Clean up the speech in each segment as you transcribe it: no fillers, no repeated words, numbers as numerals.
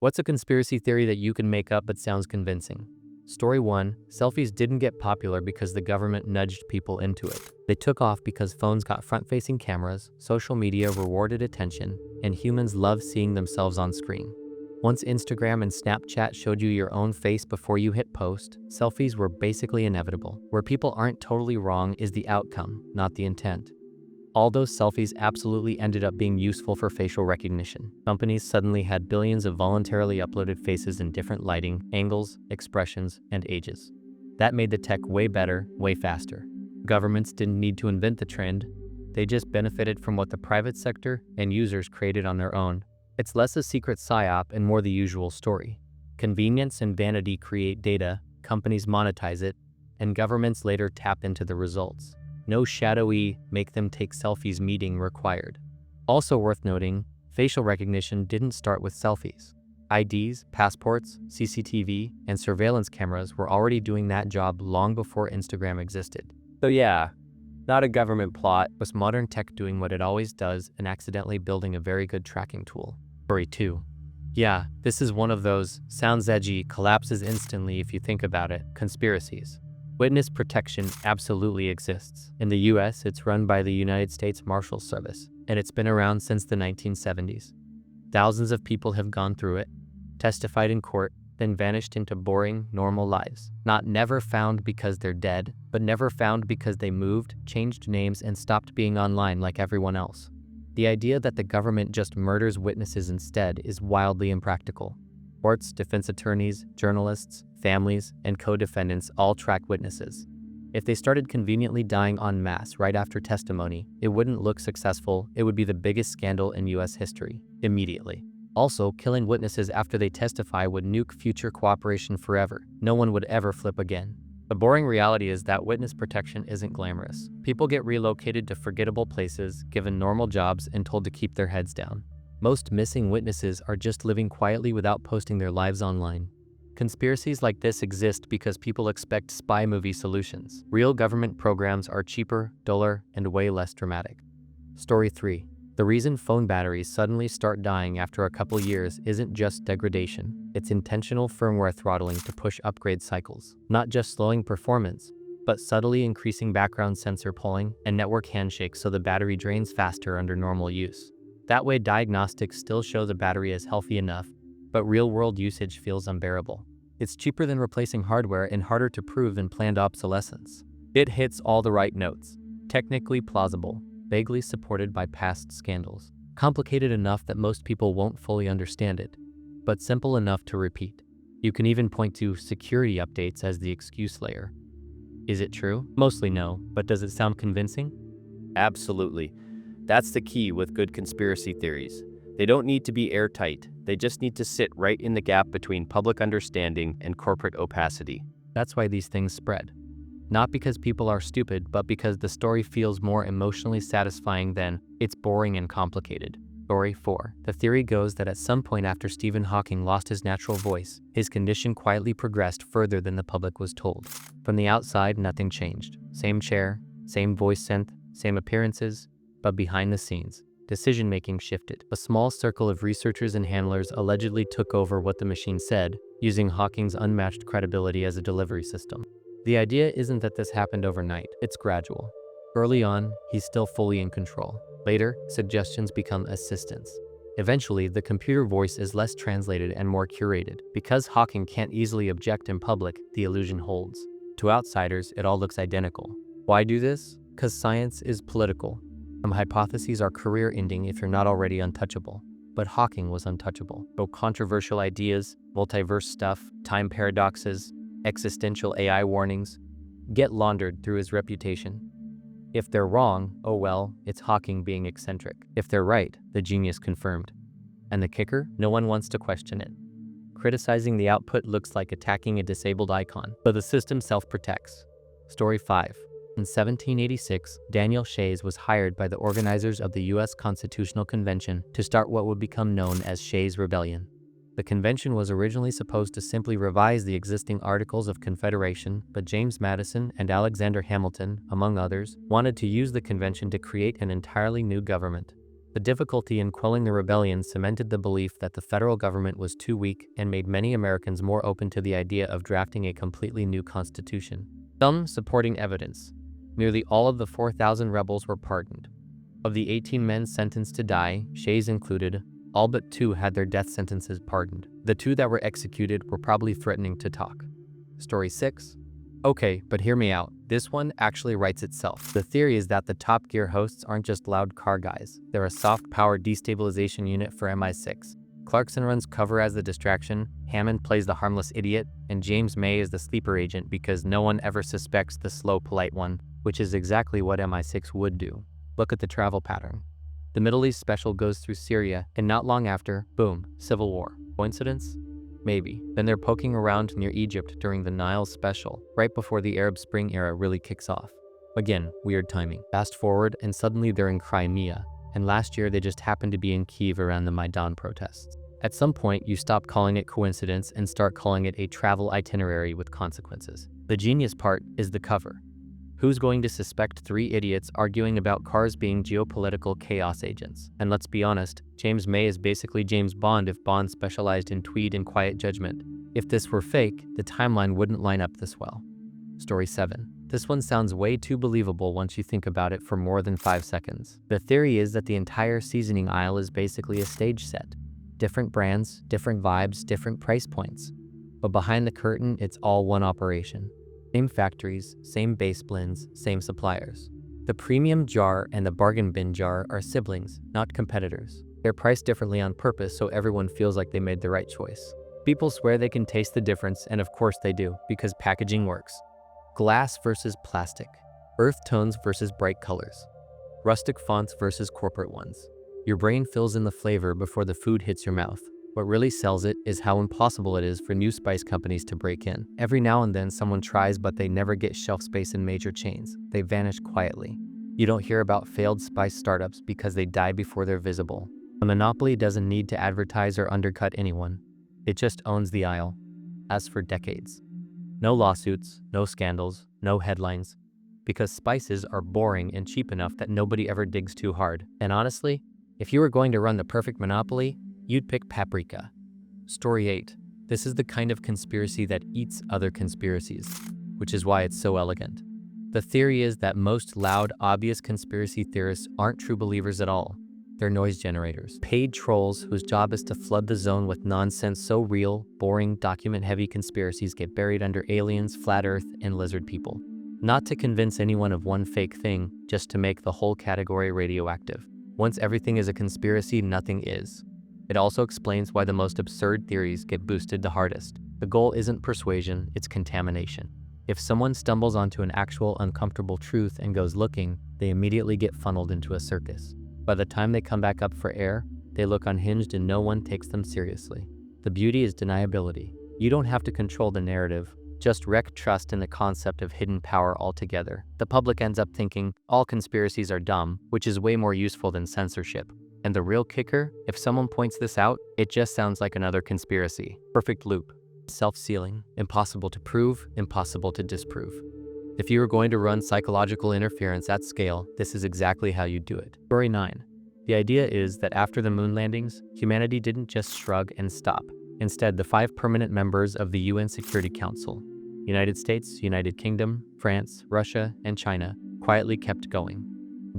What's a conspiracy theory that you can make up but sounds convincing? Story 1. Selfies didn't get popular because the government nudged people into it. They took off because phones got front-facing cameras, social media rewarded attention, and humans love seeing themselves on screen. Once Instagram and Snapchat showed you your own face before you hit post, selfies were basically inevitable. Where people aren't totally wrong is the outcome, not the intent. All those selfies absolutely ended up being useful for facial recognition. Companies suddenly had billions of voluntarily uploaded faces in different lighting, angles, expressions, and ages. That made the tech way better, way faster. Governments didn't need to invent the trend. They just benefited from what the private sector and users created on their own. It's less a secret psyop and more the usual story. Convenience and vanity create data, companies monetize it, and governments later tap into the results. No shadowy, make them take selfies meeting required. Also worth noting, facial recognition didn't start with selfies. IDs, passports, CCTV, and surveillance cameras were already doing that job long before Instagram existed. So yeah, not a government plot, but modern tech doing what it always does and accidentally building a very good tracking tool. Story 2. Yeah, this is one of those, sounds edgy, collapses instantly if you think about it, conspiracies. Witness protection absolutely exists. In the US, it's run by the United States Marshals Service, and it's been around since the 1970s. Thousands of people have gone through it, testified in court, then vanished into boring, normal lives. Not never found because they're dead, but never found because they moved, changed names, and stopped being online like everyone else. The idea that the government just murders witnesses instead is wildly impractical. Courts, defense attorneys, journalists, families, and co-defendants all track witnesses. If they started conveniently dying en masse right after testimony, it wouldn't look successful. It would be the biggest scandal in US history, immediately. Also, killing witnesses after they testify would nuke future cooperation forever. No one would ever flip again. The boring reality is that witness protection isn't glamorous. People get relocated to forgettable places, given normal jobs, and told to keep their heads down. Most missing witnesses are just living quietly without posting their lives online. Conspiracies like this exist because people expect spy movie solutions. Real government programs are cheaper, duller, and way less dramatic. Story 3. The reason phone batteries suddenly start dying after a couple years isn't just degradation. It's intentional firmware throttling to push upgrade cycles. Not just slowing performance, but subtly increasing background sensor polling and network handshakes so the battery drains faster under normal use. That way, diagnostics still show the battery is healthy enough, but real-world usage feels unbearable. It's cheaper than replacing hardware and harder to prove than planned obsolescence. It hits all the right notes. Technically plausible, vaguely supported by past scandals. Complicated enough that most people won't fully understand it, but simple enough to repeat. You can even point to security updates as the excuse layer. Is it true? Mostly no, but does it sound convincing? Absolutely. That's the key with good conspiracy theories. They don't need to be airtight. They just need to sit right in the gap between public understanding and corporate opacity. That's why these things spread. Not because people are stupid, but because the story feels more emotionally satisfying than it's boring and complicated. Story 4. The theory goes that at some point after Stephen Hawking lost his natural voice, his condition quietly progressed further than the public was told. From the outside, nothing changed. Same chair, same voice synth, same appearances, but behind the scenes, decision-making shifted. A small circle of researchers and handlers allegedly took over what the machine said, using Hawking's unmatched credibility as a delivery system. The idea isn't that this happened overnight, it's gradual. Early on, he's still fully in control. Later, suggestions become assistants. Eventually, the computer voice is less translated and more curated. Because Hawking can't easily object in public, the illusion holds. To outsiders, it all looks identical. Why do this? Because science is political. Some hypotheses are career-ending if you're not already untouchable. But Hawking was untouchable. So controversial ideas, multiverse stuff, time paradoxes, existential AI warnings get laundered through his reputation. If they're wrong, oh well, it's Hawking being eccentric. If they're right, the genius confirmed. And the kicker? No one wants to question it. Criticizing the output looks like attacking a disabled icon, but the system self-protects. Story 5. In 1786, Daniel Shays was hired by the organizers of the US Constitutional Convention to start what would become known as Shays Rebellion. The convention was originally supposed to simply revise the existing Articles of Confederation, but James Madison and Alexander Hamilton, among others, wanted to use the convention to create an entirely new government. The difficulty in quelling the rebellion cemented the belief that the federal government was too weak and made many Americans more open to the idea of drafting a completely new constitution. Some supporting evidence. Nearly all of the 4,000 rebels were pardoned. Of the 18 men sentenced to die, Shays included, all but 2 had their death sentences pardoned. The 2 that were executed were probably threatening to talk. Story 6. Okay, but hear me out. This one actually writes itself. The theory is that the Top Gear hosts aren't just loud car guys. They're a soft-powered destabilization unit for MI6. Clarkson runs cover as the distraction, Hammond plays the harmless idiot, and James May is the sleeper agent because no one ever suspects the slow, polite one, which is exactly what MI6 would do. Look at the travel pattern. The Middle East special goes through Syria, and not long after, boom, civil war. Coincidence? Maybe. Then they're poking around near Egypt during the Nile special, right before the Arab Spring era really kicks off. Again, weird timing. Fast forward, and suddenly they're in Crimea, and last year they just happened to be in Kyiv around the Maidan protests. At some point, you stop calling it coincidence and start calling it a travel itinerary with consequences. The genius part is the cover. Who's going to suspect 3 idiots arguing about cars being geopolitical chaos agents? And let's be honest, James May is basically James Bond if Bond specialized in tweed and quiet judgment. If this were fake, the timeline wouldn't line up this well. Story 7. This one sounds way too believable once you think about it for more than 5 seconds. The theory is that the entire seasoning aisle is basically a stage set. Different brands, different vibes, different price points. But behind the curtain, it's all one operation. Same factories, same base blends, same suppliers. The premium jar and the bargain bin jar are siblings, not competitors. They're priced differently on purpose so everyone feels like they made the right choice. People swear they can taste the difference, and of course they do, because packaging works. Glass versus plastic. Earth tones versus bright colors. Rustic fonts versus corporate ones. Your brain fills in the flavor before the food hits your mouth. What really sells it is how impossible it is for new spice companies to break in. Every now and then someone tries, but they never get shelf space in major chains. They vanish quietly. You don't hear about failed spice startups because they die before they're visible. A monopoly doesn't need to advertise or undercut anyone. It just owns the aisle. As for decades. No lawsuits, no scandals, no headlines. Because spices are boring and cheap enough that nobody ever digs too hard. And honestly, if you were going to run the perfect monopoly, you'd pick paprika. Story 8. This is the kind of conspiracy that eats other conspiracies, which is why it's so elegant. The theory is that most loud, obvious conspiracy theorists aren't true believers at all. They're noise generators. Paid trolls whose job is to flood the zone with nonsense so real, boring, document-heavy conspiracies get buried under aliens, flat earth, and lizard people. Not to convince anyone of one fake thing, just to make the whole category radioactive. Once everything is a conspiracy, nothing is. It also explains why the most absurd theories get boosted the hardest. The goal isn't persuasion, it's contamination. If someone stumbles onto an actual uncomfortable truth and goes looking, they immediately get funneled into a circus. By the time they come back up for air, they look unhinged and no one takes them seriously. The beauty is deniability. You don't have to control the narrative, just wreck trust in the concept of hidden power altogether. The public ends up thinking all conspiracies are dumb, which is way more useful than censorship. And the real kicker, if someone points this out, it just sounds like another conspiracy. Perfect loop. Self-sealing. Impossible to prove, impossible to disprove. If you were going to run psychological interference at scale, this is exactly how you do it. Story 9. The idea is that after the moon landings, humanity didn't just shrug and stop. Instead, the 5 permanent members of the UN Security Council, United States, United Kingdom, France, Russia, and China, quietly kept going.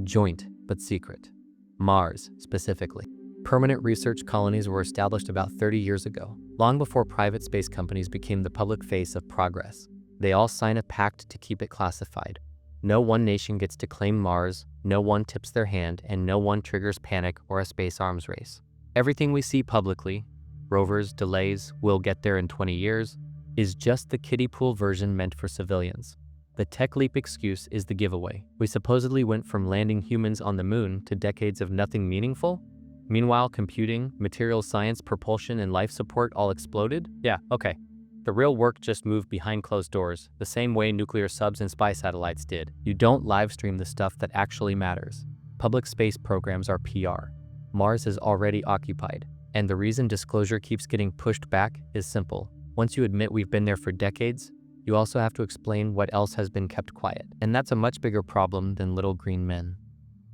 Joint, but secret. Mars, specifically. Permanent research colonies were established about 30 years ago, long before private space companies became the public face of progress. They all sign a pact to keep it classified. No one nation gets to claim Mars, no one tips their hand, and no one triggers panic or a space arms race. Everything we see publicly, rovers, delays, we'll get there in 20 years, is just the kiddie pool version meant for civilians. The tech leap excuse is the giveaway. We supposedly went from landing humans on the moon to decades of nothing meaningful. Meanwhile, computing, material science, propulsion, and life support all exploded? Yeah, okay. The real work just moved behind closed doors, the same way nuclear subs and spy satellites did. You don't live stream the stuff that actually matters. Public space programs are PR. Mars is already occupied. And the reason disclosure keeps getting pushed back is simple. Once you admit we've been there for decades, you also have to explain what else has been kept quiet. And that's a much bigger problem than little green men.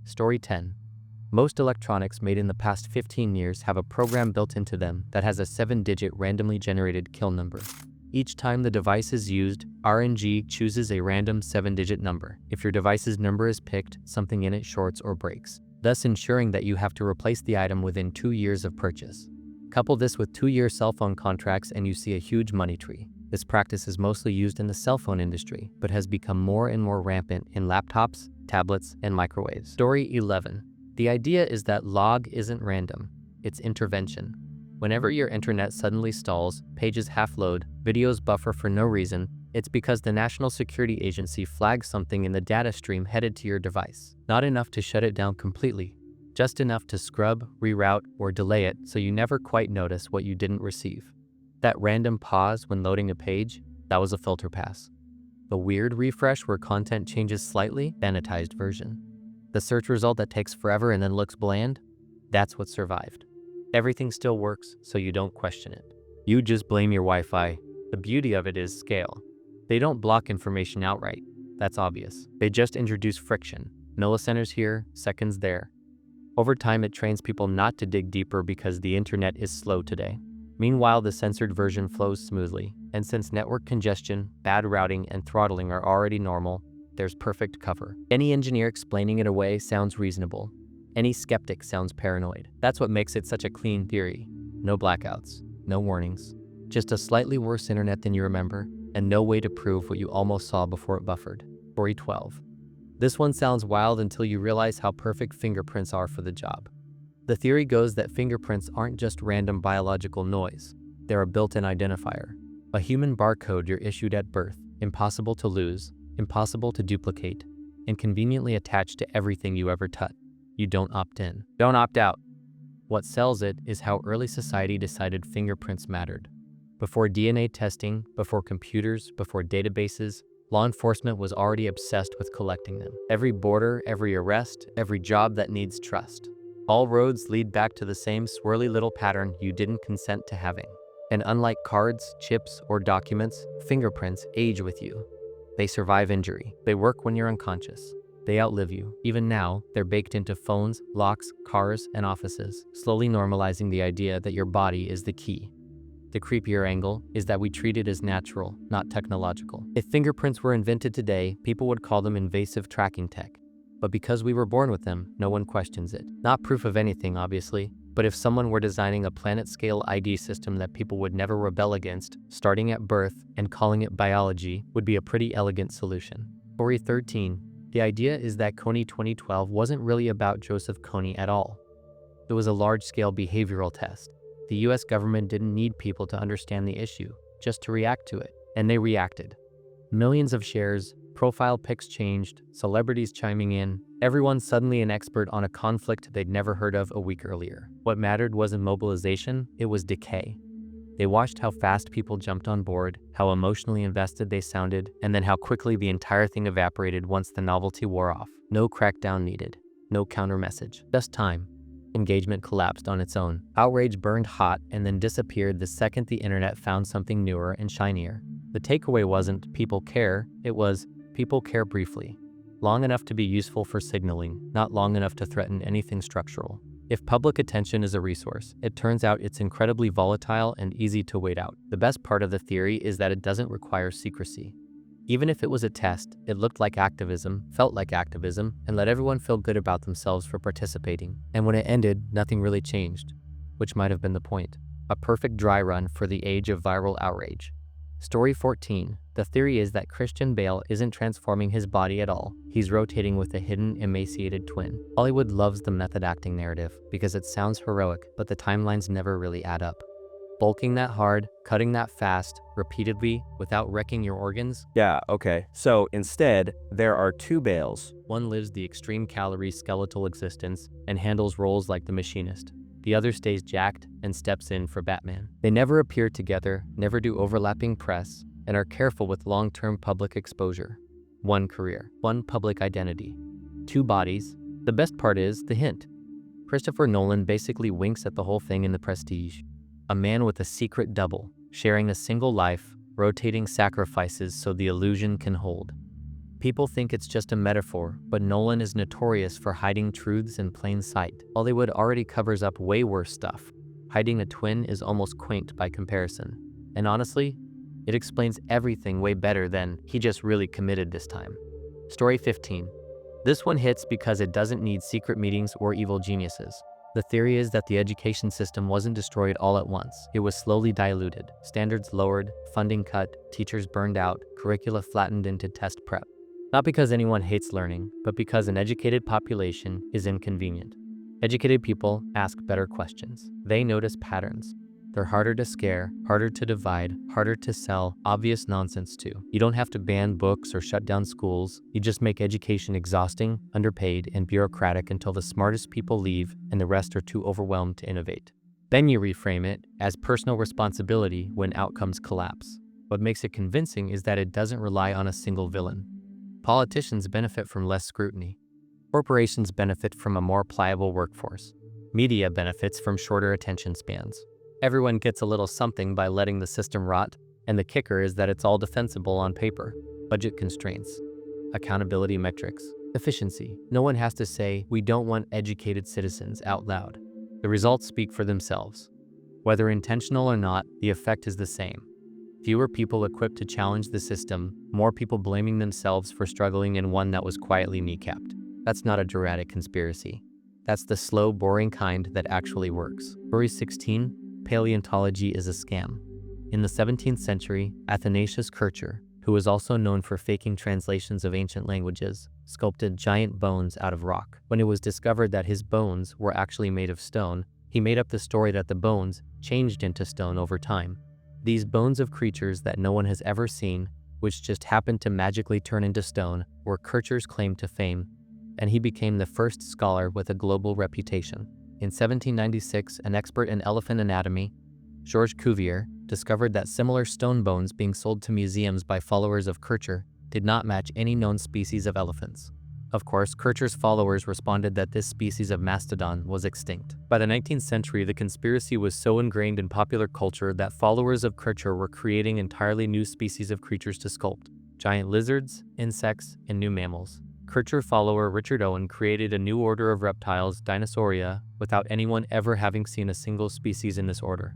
Story 10. Most electronics made in the past 15 years have a program built into them that has a 7-digit randomly generated kill number. Each time the device is used, RNG chooses a random 7-digit number. If your device's number is picked, something in it shorts or breaks, thus ensuring that you have to replace the item within 2 years of purchase. Couple this with 2-year cell phone contracts and you see a huge money tree. This practice is mostly used in the cell phone industry, but has become more and more rampant in laptops, tablets, and microwaves. Story 11. The idea is that log isn't random, it's intervention. Whenever your internet suddenly stalls, pages half-load, videos buffer for no reason, it's because the National Security Agency flagged something in the data stream headed to your device. Not enough to shut it down completely, just enough to scrub, reroute, or delay it so you never quite notice what you didn't receive. That random pause when loading a page, that was a filter pass. The weird refresh where content changes slightly, sanitized version. The search result that takes forever and then looks bland, that's what survived. Everything still works, so you don't question it. You just blame your Wi-Fi. The beauty of it is scale. They don't block information outright. That's obvious. They just introduce friction. Millicenters here, seconds there. Over time, it trains people not to dig deeper because the internet is slow today. Meanwhile, the censored version flows smoothly, and since network congestion, bad routing, and throttling are already normal, there's perfect cover. Any engineer explaining it away sounds reasonable. Any skeptic sounds paranoid. That's what makes it such a clean theory. No blackouts, no warnings, just a slightly worse internet than you remember, and no way to prove what you almost saw before it buffered. Story 12. This one sounds wild until you realize how perfect fingerprints are for the job. The theory goes that fingerprints aren't just random biological noise. They're a built-in identifier. A human barcode you're issued at birth, impossible to lose, impossible to duplicate, and conveniently attached to everything you ever touch. You don't opt in. Don't opt out. What sells it is how early society decided fingerprints mattered. Before DNA testing, before computers, before databases, law enforcement was already obsessed with collecting them. Every border, every arrest, every job that needs trust. All roads lead back to the same swirly little pattern you didn't consent to having. And unlike cards, chips, or documents, fingerprints age with you. They survive injury. They work when you're unconscious. They outlive you. Even now, they're baked into phones, locks, cars, and offices, slowly normalizing the idea that your body is the key. The creepier angle is that we treat it as natural, not technological. If fingerprints were invented today, people would call them invasive tracking tech. But because we were born with them, no one questions it. Not proof of anything, obviously, but if someone were designing a planet-scale ID system that people would never rebel against, starting at birth and calling it biology would be a pretty elegant solution. Story 13. The idea is that Kony 2012 wasn't really about Joseph Kony at all. It was a large-scale behavioral test. The US government didn't need people to understand the issue, just to react to it, and they reacted. Millions of shares, profile pics changed, celebrities chiming in, everyone suddenly an expert on a conflict they'd never heard of a week earlier. What mattered wasn't mobilization, it was decay. They watched how fast people jumped on board, how emotionally invested they sounded, and then how quickly the entire thing evaporated once the novelty wore off. No crackdown needed, no counter message, just time. Engagement collapsed on its own. Outrage burned hot and then disappeared the second the internet found something newer and shinier. The takeaway wasn't people care, it was people care briefly. Long enough to be useful for signaling, not long enough to threaten anything structural. If public attention is a resource, it turns out it's incredibly volatile and easy to wait out. The best part of the theory is that it doesn't require secrecy. Even if it was a test, it looked like activism, felt like activism, and let everyone feel good about themselves for participating. And when it ended, nothing really changed, which might have been the point. A perfect dry run for the age of viral outrage. Story 14. The theory is that Christian Bale isn't transforming his body at all. He's rotating with a hidden, emaciated twin. Hollywood loves the method acting narrative because it sounds heroic, but the timelines never really add up. Bulking that hard, cutting that fast, repeatedly, without wrecking your organs? Yeah, okay. So instead, there are two Bales. One lives the extreme calorie skeletal existence and handles roles like the machinist. The other stays jacked and steps in for Batman. They never appear together, never do overlapping press, and are careful with long-term public exposure. One career, one public identity, two bodies. The best part is the hint. Christopher Nolan basically winks at the whole thing in The Prestige. A man with a secret double, sharing a single life, rotating sacrifices so the illusion can hold. People think it's just a metaphor, but Nolan is notorious for hiding truths in plain sight. Hollywood already covers up way worse stuff. Hiding a twin is almost quaint by comparison. And honestly, it explains everything way better than he just really committed this time. Story 15. This one hits because it doesn't need secret meetings or evil geniuses. The theory is that the education system wasn't destroyed all at once. It was slowly diluted, standards lowered, funding cut, teachers burned out, curricula flattened into test prep. Not because anyone hates learning, but because an educated population is inconvenient. Educated people ask better questions. They notice patterns. They're harder to scare, harder to divide, harder to sell obvious nonsense to. You don't have to ban books or shut down schools. You just make education exhausting, underpaid, and bureaucratic until the smartest people leave and the rest are too overwhelmed to innovate. Then you reframe it as personal responsibility when outcomes collapse. What makes it convincing is that it doesn't rely on a single villain. Politicians benefit from less scrutiny. Corporations benefit from a more pliable workforce. Media benefits from shorter attention spans. Everyone gets a little something by letting the system rot, and the kicker is that it's all defensible on paper. Budget constraints, accountability metrics, efficiency. No one has to say, "We don't want educated citizens" out loud. The results speak for themselves. Whether intentional or not, the effect is the same. Fewer people equipped to challenge the system, more people blaming themselves for struggling in one that was quietly kneecapped. That's not a dramatic conspiracy. That's the slow, boring kind that actually works. Story 16. Paleontology is a scam. In the 17th century, Athanasius Kircher, who was also known for faking translations of ancient languages, sculpted giant bones out of rock. When it was discovered that his bones were actually made of stone, he made up the story that the bones changed into stone over time. These bones of creatures that no one has ever seen, which just happened to magically turn into stone, were Kircher's claim to fame, and he became the first scholar with a global reputation. In 1796, an expert in elephant anatomy, Georges Cuvier, discovered that similar stone bones being sold to museums by followers of Kircher did not match any known species of elephants. Of course, Kircher's followers responded that this species of mastodon was extinct. By the 19th century, the conspiracy was so ingrained in popular culture that followers of Kircher were creating entirely new species of creatures to sculpt: giant lizards, insects, and new mammals. Kircher follower Richard Owen created a new order of reptiles, Dinosauria, without anyone ever having seen a single species in this order.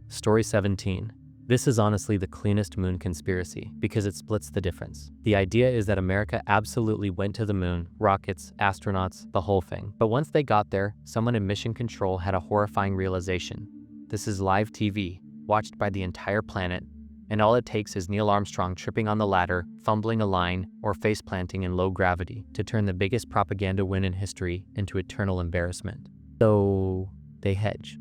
Story 17. This is honestly the cleanest moon conspiracy because it splits the difference. The idea is that America absolutely went to the moon, rockets, astronauts, the whole thing. But once they got there, someone in mission control had a horrifying realization. This is live TV, watched by the entire planet, and all it takes is Neil Armstrong tripping on the ladder, fumbling a line, or face-planting in low gravity to turn the biggest propaganda win in history into eternal embarrassment. So they hedge.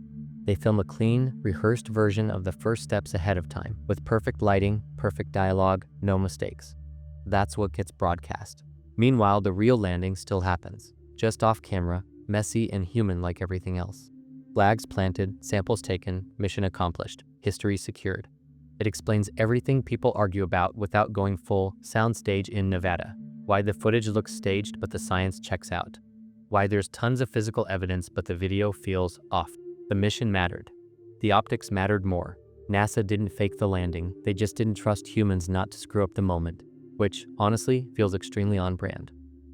They film a clean, rehearsed version of the first steps ahead of time, with perfect lighting, perfect dialogue, no mistakes. That's what gets broadcast. Meanwhile, the real landing still happens, just off camera, messy and human like everything else. Flags planted, samples taken, mission accomplished, history secured. It explains everything people argue about without going full soundstage in Nevada. Why the footage looks staged but the science checks out. Why there's tons of physical evidence but the video feels off. The mission mattered. The optics mattered more. NASA didn't fake the landing, they just didn't trust humans not to screw up the moment, which, honestly, feels extremely on brand.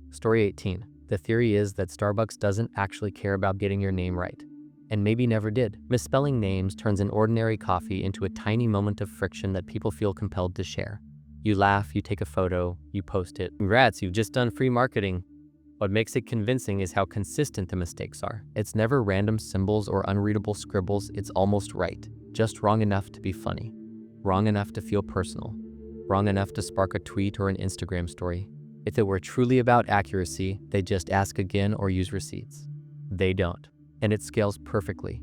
Story 18. The theory is that Starbucks doesn't actually care about getting your name right. And maybe never did. Misspelling names turns an ordinary coffee into a tiny moment of friction that people feel compelled to share. You laugh, you take a photo, you post it. Congrats, you've just done free marketing. What makes it convincing is how consistent the mistakes are. It's never random symbols or unreadable scribbles, it's almost right. Just wrong enough to be funny. Wrong enough to feel personal. Wrong enough to spark a tweet or an Instagram story. If it were truly about accuracy, they'd just ask again or use receipts. They don't. And it scales perfectly.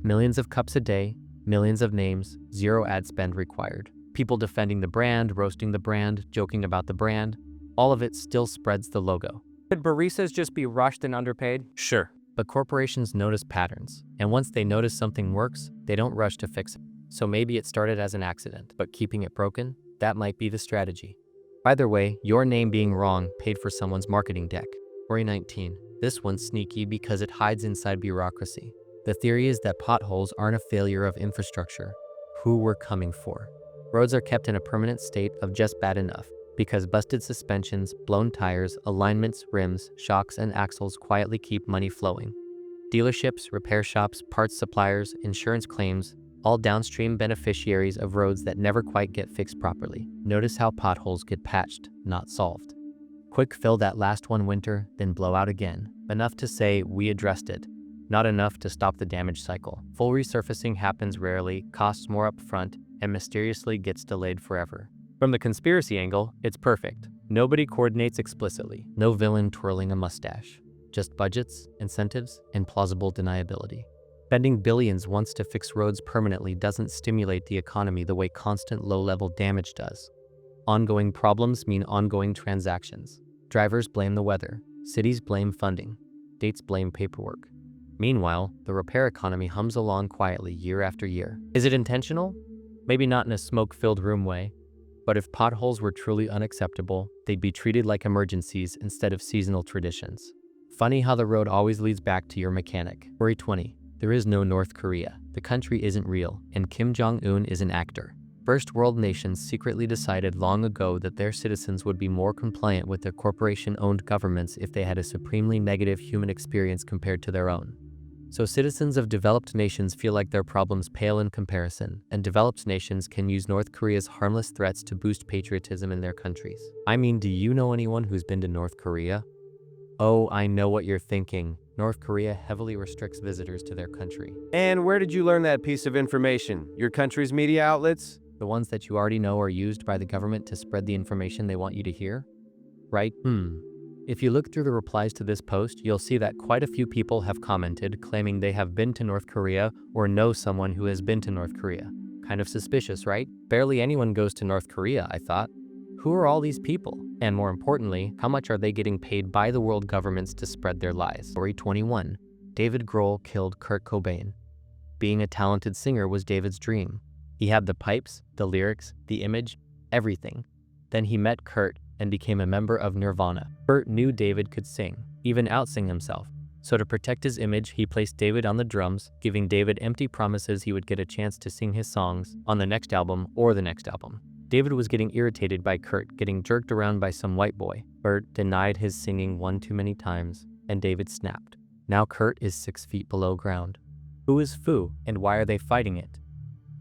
Millions of cups a day, millions of names, zero ad spend required. People defending the brand, roasting the brand, joking about the brand. All of it still spreads the logo. Could baristas just be rushed and underpaid? Sure. But corporations notice patterns, and once they notice something works, they don't rush to fix it. So maybe it started as an accident, but keeping it broken, that might be the strategy. Either way, your name being wrong paid for someone's marketing deck. Story 19. This one's sneaky because it hides inside bureaucracy. The theory is that potholes aren't a failure of infrastructure. Who we're coming for. Roads are kept in a permanent state of just bad enough. Because busted suspensions, blown tires, alignments, rims, shocks, and axles quietly keep money flowing. Dealerships, repair shops, parts suppliers, insurance claims, all downstream beneficiaries of roads that never quite get fixed properly. Notice how potholes get patched, not solved. Quick fill that last one winter, then blow out again. Enough to say, we addressed it. Not enough to stop the damage cycle. Full resurfacing happens rarely, costs more upfront, and mysteriously gets delayed forever. From the conspiracy angle, it's perfect. Nobody coordinates explicitly. No villain twirling a mustache. Just budgets, incentives, and plausible deniability. Spending billions once to fix roads permanently doesn't stimulate the economy the way constant low-level damage does. Ongoing problems mean ongoing transactions. Drivers blame the weather. Cities blame funding. States blame paperwork. Meanwhile, the repair economy hums along quietly year after year. Is it intentional? Maybe not in a smoke-filled room way, but if potholes were truly unacceptable, they'd be treated like emergencies instead of seasonal traditions. Funny how the road always leads back to your mechanic. Story 20. There is no North Korea. The country isn't real, and Kim Jong-un is an actor. First world nations secretly decided long ago that their citizens would be more compliant with their corporation-owned governments if they had a supremely negative human experience compared to their own. So citizens of developed nations feel like their problems pale in comparison, and developed nations can use North Korea's harmless threats to boost patriotism in their countries. I mean, do you know anyone who's been to North Korea? Oh, I know what you're thinking. North Korea heavily restricts visitors to their country. And where did you learn that piece of information? Your country's media outlets? The ones that you already know are used by the government to spread the information they want you to hear? Right? If you look through the replies to this post, you'll see that quite a few people have commented claiming they have been to North Korea or know someone who has been to North Korea. Kind of suspicious, right? Barely anyone goes to North Korea, I thought. Who are all these people? And more importantly, how much are they getting paid by the world governments to spread their lies? Story 21. David Grohl killed Kurt Cobain. Being a talented singer was David's dream. He had the pipes, the lyrics, the image, everything. Then he met Kurt and became a member of Nirvana. Kurt knew David could sing, even outsing himself. So to protect his image, he placed David on the drums, giving David empty promises he would get a chance to sing his songs on the next album or the next album. David was getting irritated by Kurt getting jerked around by some white boy. Kurt denied his singing one too many times, and David snapped. Now Kurt is 6 feet below ground. Who is Fu, and why are they fighting it?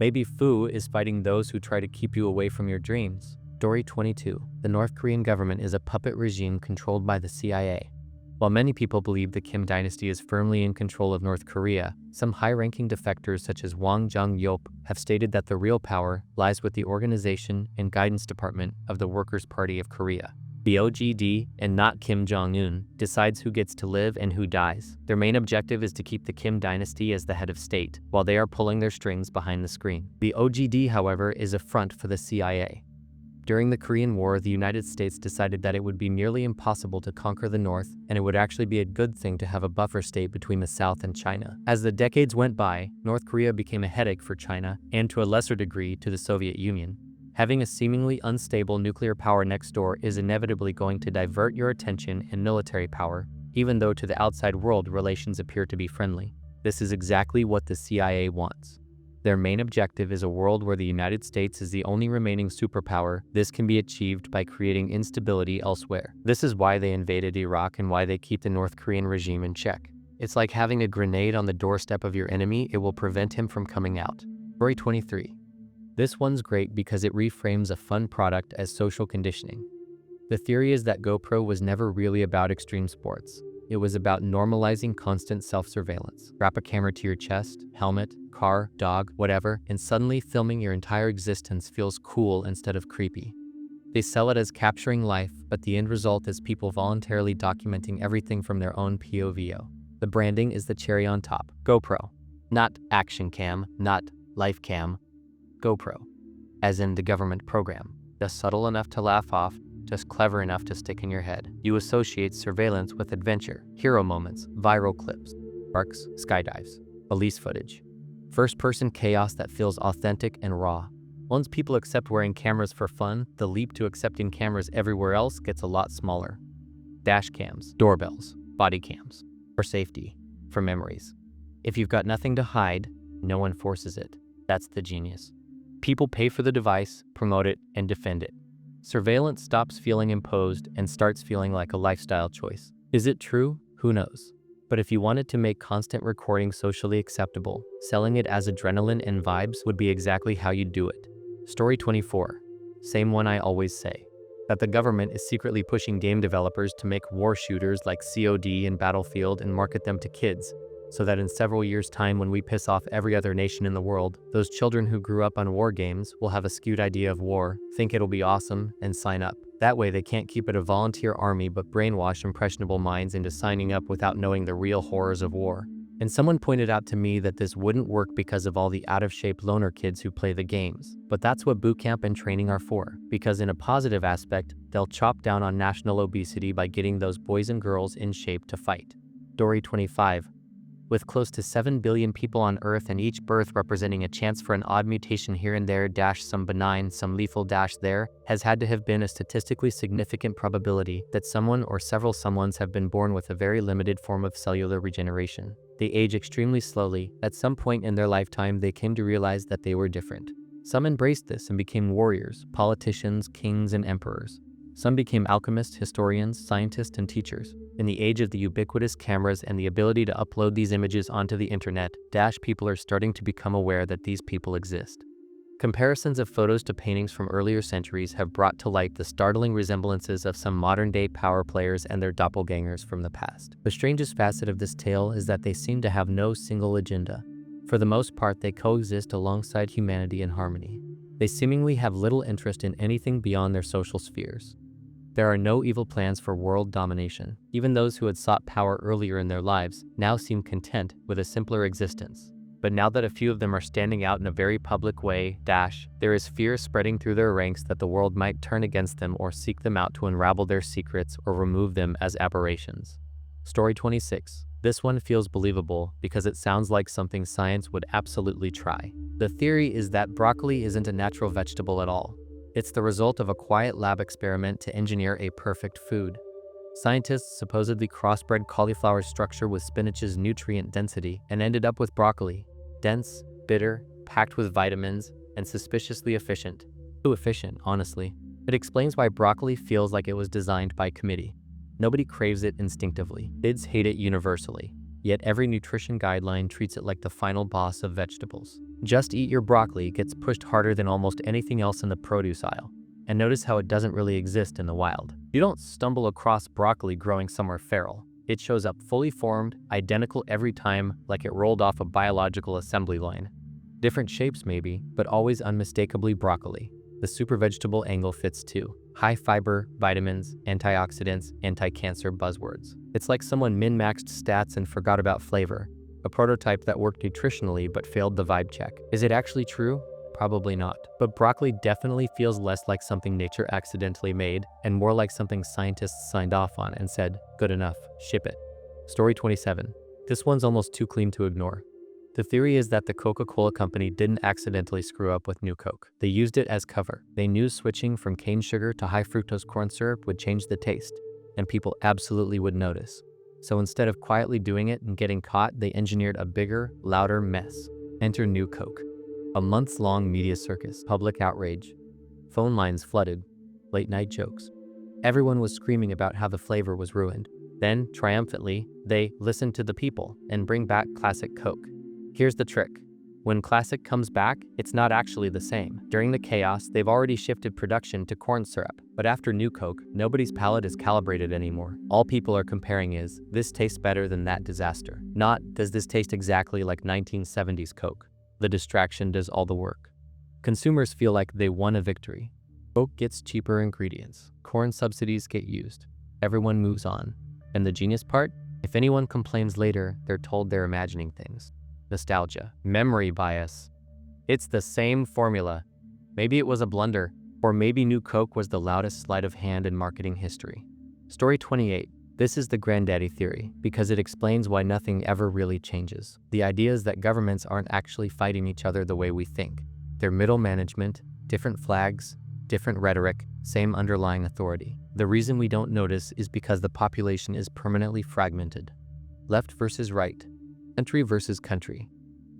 Maybe Fu is fighting those who try to keep you away from your dreams. Story 22. The North Korean government is a puppet regime controlled by the CIA. While many people believe the Kim dynasty is firmly in control of North Korea, some high-ranking defectors such as Wang Jung-yop have stated that the real power lies with the organization and guidance department of the Workers' Party of Korea. The OGD, and not Kim Jong-un, decides who gets to live and who dies. Their main objective is to keep the Kim dynasty as the head of state, while they are pulling their strings behind the screen. The OGD, however, is a front for the CIA. During the Korean War, the United States decided that it would be nearly impossible to conquer the North, and it would actually be a good thing to have a buffer state between the South and China. As the decades went by, North Korea became a headache for China, and to a lesser degree to the Soviet Union. Having a seemingly unstable nuclear power next door is inevitably going to divert your attention and military power, even though to the outside world relations appear to be friendly. This is exactly what the CIA wants. Their main objective is a world where the United States is the only remaining superpower. This can be achieved by creating instability elsewhere. This is why they invaded Iraq and why they keep the North Korean regime in check. It's like having a grenade on the doorstep of your enemy. It will prevent him from coming out. Story 23. This one's great because it reframes a fun product as social conditioning. The theory is that GoPro was never really about extreme sports. It was about normalizing constant self-surveillance. Strap a camera to your chest, helmet, car, dog, whatever, and suddenly filming your entire existence feels cool instead of creepy. They sell it as capturing life, but the end result is people voluntarily documenting everything from their own POV. The branding is the cherry on top. GoPro. Not action cam, not life cam. GoPro. As in the government program. Just subtle enough to laugh off, just clever enough to stick in your head. You associate surveillance with adventure, hero moments, viral clips, parks, skydives, police footage. First-person chaos that feels authentic and raw. Once people accept wearing cameras for fun, the leap to accepting cameras everywhere else gets a lot smaller. Dash cams, doorbells, body cams. For safety, for memories. If you've got nothing to hide, no one forces it. That's the genius. People pay for the device, promote it, and defend it. Surveillance stops feeling imposed and starts feeling like a lifestyle choice. Is it true? Who knows? But if you wanted to make constant recording socially acceptable, selling it as adrenaline and vibes would be exactly how you'd do it. Story 24. Same one I always say. That the government is secretly pushing game developers to make war shooters like COD and Battlefield and market them to kids, so that in several years' time when we piss off every other nation in the world, those children who grew up on war games will have a skewed idea of war, think it'll be awesome, and sign up. That way they can't keep it a volunteer army but brainwash impressionable minds into signing up without knowing the real horrors of war. And someone pointed out to me that this wouldn't work because of all the out-of-shape loner kids who play the games. But that's what bootcamp and training are for, because in a positive aspect, they'll chop down on national obesity by getting those boys and girls in shape to fight. Story 25. With close to 7 billion people on Earth and each birth representing a chance for an odd mutation here and there - some benign, some lethal - there, has had to have been a statistically significant probability that someone or several someones have been born with a very limited form of cellular regeneration. They age extremely slowly. At some point in their lifetime, they came to realize that they were different. Some embraced this and became warriors, politicians, kings, and emperors. Some became alchemists, historians, scientists, and teachers. In the age of the ubiquitous cameras and the ability to upload these images onto the internet, people are starting to become aware that these people exist. Comparisons of photos to paintings from earlier centuries have brought to light the startling resemblances of some modern-day power players and their doppelgangers from the past. The strangest facet of this tale is that they seem to have no single agenda. For the most part, they coexist alongside humanity in harmony. They seemingly have little interest in anything beyond their social spheres. There are no evil plans for world domination. Even those who had sought power earlier in their lives now seem content with a simpler existence. But now that a few of them are standing out in a very public way, there is fear spreading through their ranks that the world might turn against them or seek them out to unravel their secrets or remove them as aberrations. Story 26. This one feels believable because it sounds like something science would absolutely try. The theory is that broccoli isn't a natural vegetable at all. It's the result of a quiet lab experiment to engineer a perfect food. Scientists supposedly crossbred cauliflower's structure with spinach's nutrient density and ended up with broccoli. Dense, bitter, packed with vitamins, and suspiciously efficient. Too efficient, honestly. It explains why broccoli feels like it was designed by committee. Nobody craves it instinctively. Kids hate it universally. Yet every nutrition guideline treats it like the final boss of vegetables. Just eat your broccoli gets pushed harder than almost anything else in the produce aisle. And notice how it doesn't really exist in the wild. You don't stumble across broccoli growing somewhere feral. It shows up fully formed, identical every time, like it rolled off a biological assembly line. Different shapes maybe, but always unmistakably broccoli. The super vegetable angle fits too. High fiber, vitamins, antioxidants, anti-cancer buzzwords. It's like someone min-maxed stats and forgot about flavor. A prototype that worked nutritionally but failed the vibe check. Is it actually true? Probably not. But broccoli definitely feels less like something nature accidentally made and more like something scientists signed off on and said, good enough, ship it. Story 27. This one's almost too clean to ignore. The theory is that the Coca-Cola company didn't accidentally screw up with New Coke. They used it as cover. They knew switching from cane sugar to high fructose corn syrup would change the taste, and people absolutely would notice. So instead of quietly doing it and getting caught, they engineered a bigger, louder mess. Enter New Coke. A months-long media circus, public outrage, phone lines flooded, late-night jokes. Everyone was screaming about how the flavor was ruined. Then, triumphantly, they listened to the people and bring back classic Coke. Here's the trick. When classic comes back, it's not actually the same. During the chaos, they've already shifted production to corn syrup. But after New Coke, nobody's palate is calibrated anymore. All people are comparing is, this tastes better than that disaster. Not, does this taste exactly like 1970s Coke? The distraction does all the work. Consumers feel like they won a victory. Coke gets cheaper ingredients. Corn subsidies get used. Everyone moves on. And the genius part? If anyone complains later, they're told they're imagining things. Nostalgia. Memory bias. It's the same formula. Maybe it was a blunder, or maybe New Coke was the loudest sleight of hand in marketing history. Story 28. This is the granddaddy theory, because it explains why nothing ever really changes. The idea is that governments aren't actually fighting each other the way we think. They're middle management, different flags, different rhetoric, same underlying authority. The reason we don't notice is because the population is permanently fragmented. Left versus right. Country versus country.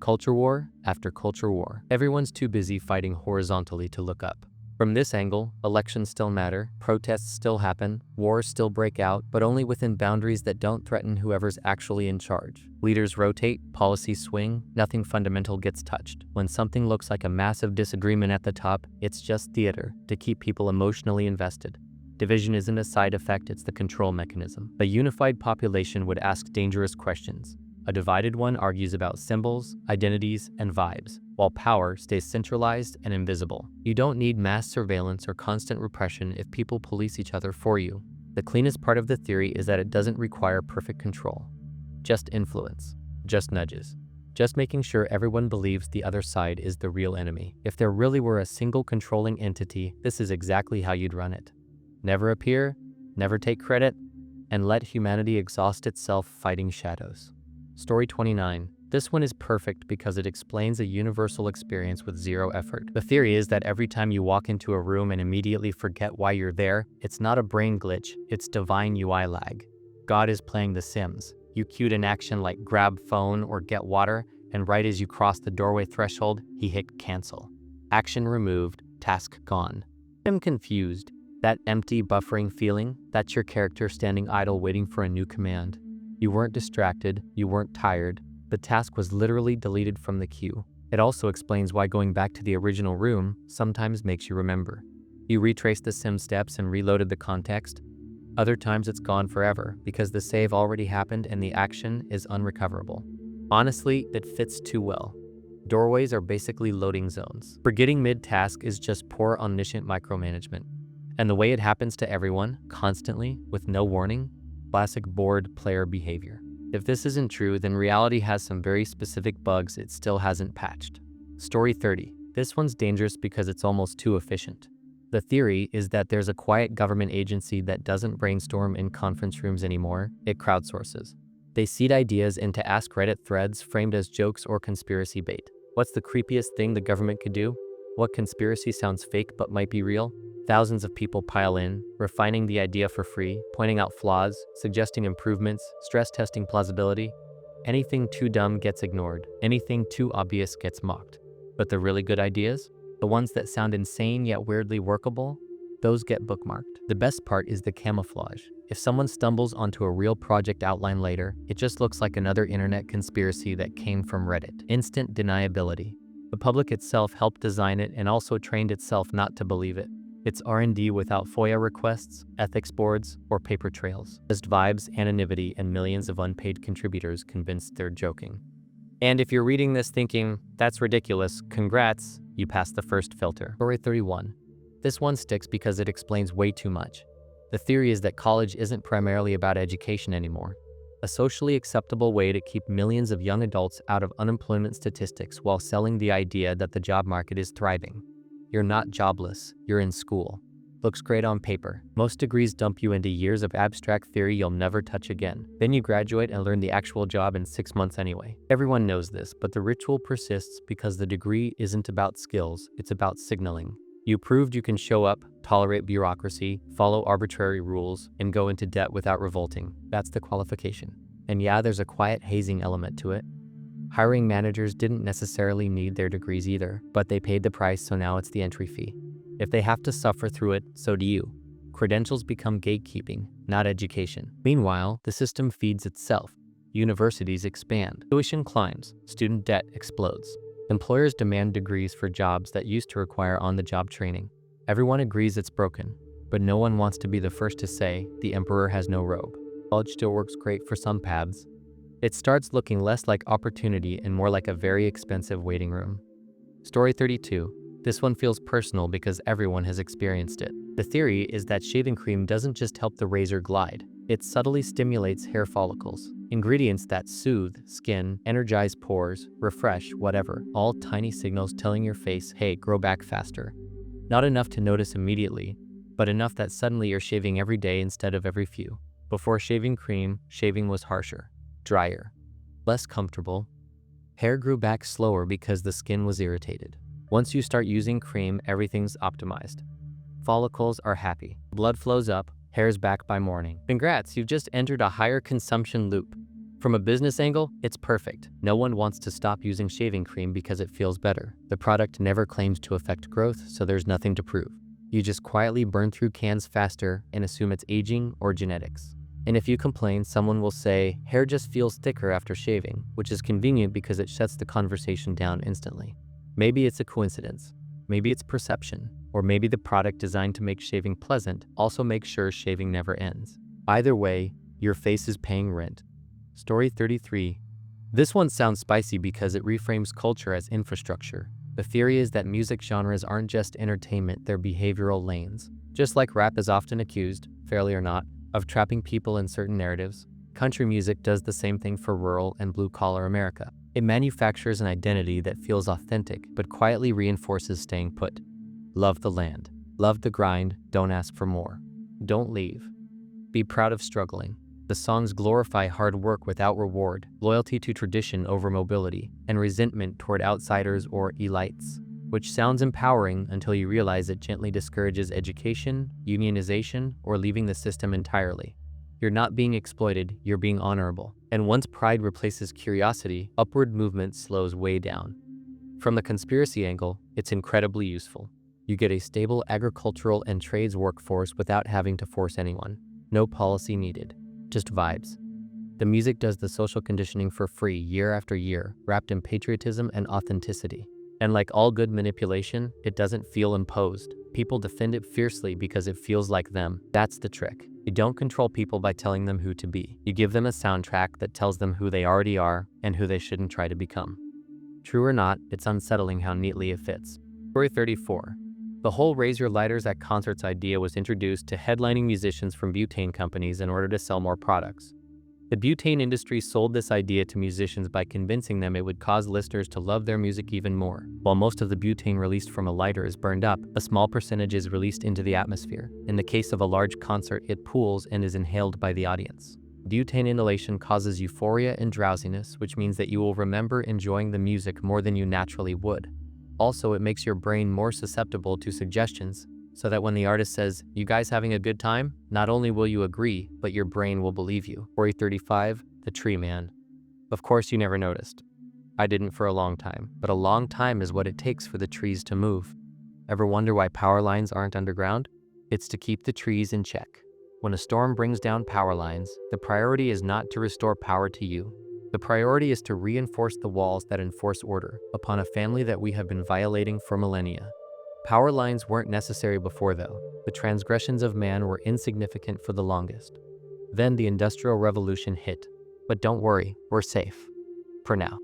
Culture war after culture war. Everyone's too busy fighting horizontally to look up. From this angle, elections still matter, protests still happen, wars still break out, but only within boundaries that don't threaten whoever's actually in charge. Leaders rotate, policies swing, nothing fundamental gets touched. When something looks like a massive disagreement at the top, it's just theater to keep people emotionally invested. Division isn't a side effect, it's the control mechanism. A unified population would ask dangerous questions. A divided one argues about symbols, identities, and vibes, while power stays centralized and invisible. You don't need mass surveillance or constant repression if people police each other for you. The cleanest part of the theory is that it doesn't require perfect control. Just influence. Just nudges. Just making sure everyone believes the other side is the real enemy. If there really were a single controlling entity, this is exactly how you'd run it. Never appear, never take credit, and let humanity exhaust itself fighting shadows. Story 29. This one is perfect because it explains a universal experience with zero effort. The theory is that every time you walk into a room and immediately forget why you're there, it's not a brain glitch, it's divine UI lag. God is playing The Sims. You cued an action like grab phone or get water, and right as you cross the doorway threshold, he hit cancel. Action removed, task gone. I'm confused. That empty, buffering feeling, that's your character standing idle waiting for a new command. You weren't distracted, you weren't tired. The task was literally deleted from the queue. It also explains why going back to the original room sometimes makes you remember. You retraced the sim steps and reloaded the context. Other times it's gone forever because the save already happened and the action is unrecoverable. Honestly, it fits too well. Doorways are basically loading zones. Forgetting mid-task is just poor omniscient micromanagement. And the way it happens to everyone, constantly, with no warning, classic bored player behavior. If this isn't true, then reality has some very specific bugs it still hasn't patched. Story 30. This one's dangerous because it's almost too efficient. The theory is that there's a quiet government agency that doesn't brainstorm in conference rooms anymore, it crowdsources. They seed ideas into askreddit threads framed as jokes or conspiracy bait. What's the creepiest thing the government could do? What conspiracy sounds fake but might be real? Thousands of people pile in, refining the idea for free, pointing out flaws, suggesting improvements, stress testing plausibility. Anything too dumb gets ignored. Anything too obvious gets mocked. But the really good ideas? The ones that sound insane yet weirdly workable? Those get bookmarked. The best part is the camouflage. If someone stumbles onto a real project outline later, it just looks like another internet conspiracy that came from Reddit. Instant deniability. The public itself helped design it and also trained itself not to believe it. It's R&D without FOIA requests, ethics boards, or paper trails. Just vibes, anonymity, and millions of unpaid contributors convinced they're joking. And if you're reading this thinking, that's ridiculous, congrats, you passed the first filter. Story 31. This one sticks because it explains way too much. The theory is that college isn't primarily about education anymore. A socially acceptable way to keep millions of young adults out of unemployment statistics while selling the idea that the job market is thriving. You're not jobless, you're in school. Looks great on paper. Most degrees dump you into years of abstract theory you'll never touch again. Then you graduate and learn the actual job in 6 months anyway. Everyone knows this, but the ritual persists because the degree isn't about skills, it's about signaling. You proved you can show up, tolerate bureaucracy, follow arbitrary rules, and go into debt without revolting. That's the qualification. And yeah, there's a quiet hazing element to it. Hiring managers didn't necessarily need their degrees either, but they paid the price, so now it's the entry fee. If they have to suffer through it, so do you. Credentials become gatekeeping, not education. Meanwhile, the system feeds itself. Universities expand. Tuition climbs. Student debt explodes. Employers demand degrees for jobs that used to require on-the-job training. Everyone agrees it's broken, but no one wants to be the first to say the emperor has no robe. College still works great for some paths. It starts looking less like opportunity and more like a very expensive waiting room. Story 32. This one feels personal because everyone has experienced it. The theory is that shaving cream doesn't just help the razor glide. It subtly stimulates hair follicles. Ingredients that soothe skin, energize pores, refresh, whatever. All tiny signals telling your face, hey, grow back faster. Not enough to notice immediately, but enough that suddenly you're shaving every day instead of every few. Before shaving cream, shaving was harsher, drier, less comfortable. Hair grew back slower because the skin was irritated. Once you start using cream, everything's optimized. Follicles are happy. Blood flows up, hair's back by morning. Congrats, you've just entered a higher consumption loop. From a business angle, it's perfect. No one wants to stop using shaving cream because it feels better. The product never claims to affect growth, so there's nothing to prove. You just quietly burn through cans faster and assume it's aging or genetics. And if you complain, someone will say, hair just feels thicker after shaving, which is convenient because it shuts the conversation down instantly. Maybe it's a coincidence. Maybe it's perception. Or maybe the product designed to make shaving pleasant also makes sure shaving never ends. Either way, your face is paying rent. Story 33. This one sounds spicy because it reframes culture as infrastructure. The theory is that music genres aren't just entertainment, they're behavioral lanes. Just like rap is often accused, fairly or not, of trapping people in certain narratives, country music does the same thing for rural and blue-collar America. It manufactures an identity that feels authentic, but quietly reinforces staying put. Love the land. Love the grind. Don't ask for more. Don't leave. Be proud of struggling. The songs glorify hard work without reward, loyalty to tradition over mobility, and resentment toward outsiders or elites, which sounds empowering until you realize it gently discourages education, unionization, or leaving the system entirely. You're not being exploited, you're being honorable. And once pride replaces curiosity, upward movement slows way down. From the conspiracy angle, it's incredibly useful. You get a stable agricultural and trades workforce without having to force anyone. No policy needed. Just vibes. The music does the social conditioning for free year after year, wrapped in patriotism and authenticity. And like all good manipulation, it doesn't feel imposed. People defend it fiercely because it feels like them. That's the trick. You don't control people by telling them who to be. You give them a soundtrack that tells them who they already are and who they shouldn't try to become. True or not, it's unsettling how neatly it fits. Story 34. The whole raise your lighters at concerts idea was introduced to headlining musicians from butane companies in order to sell more products. The butane industry sold this idea to musicians by convincing them it would cause listeners to love their music even more. While most of the butane released from a lighter is burned up, a small percentage is released into the atmosphere. In the case of a large concert, it pools and is inhaled by the audience. Butane inhalation causes euphoria and drowsiness, which means that you will remember enjoying the music more than you naturally would. Also, it makes your brain more susceptible to suggestions, so that when the artist says, "You guys having a good time?" not only will you agree, but your brain will believe you. Story 35, The Tree Man. Of course you never noticed. I didn't for a long time, but a long time is what it takes for the trees to move. Ever wonder why power lines aren't underground? It's to keep the trees in check. When a storm brings down power lines, the priority is not to restore power to you. The priority is to reinforce the walls that enforce order upon a family that we have been violating for millennia. Power lines weren't necessary before though. The transgressions of man were insignificant for the longest. Then the Industrial Revolution hit. But don't worry, we're safe. For now.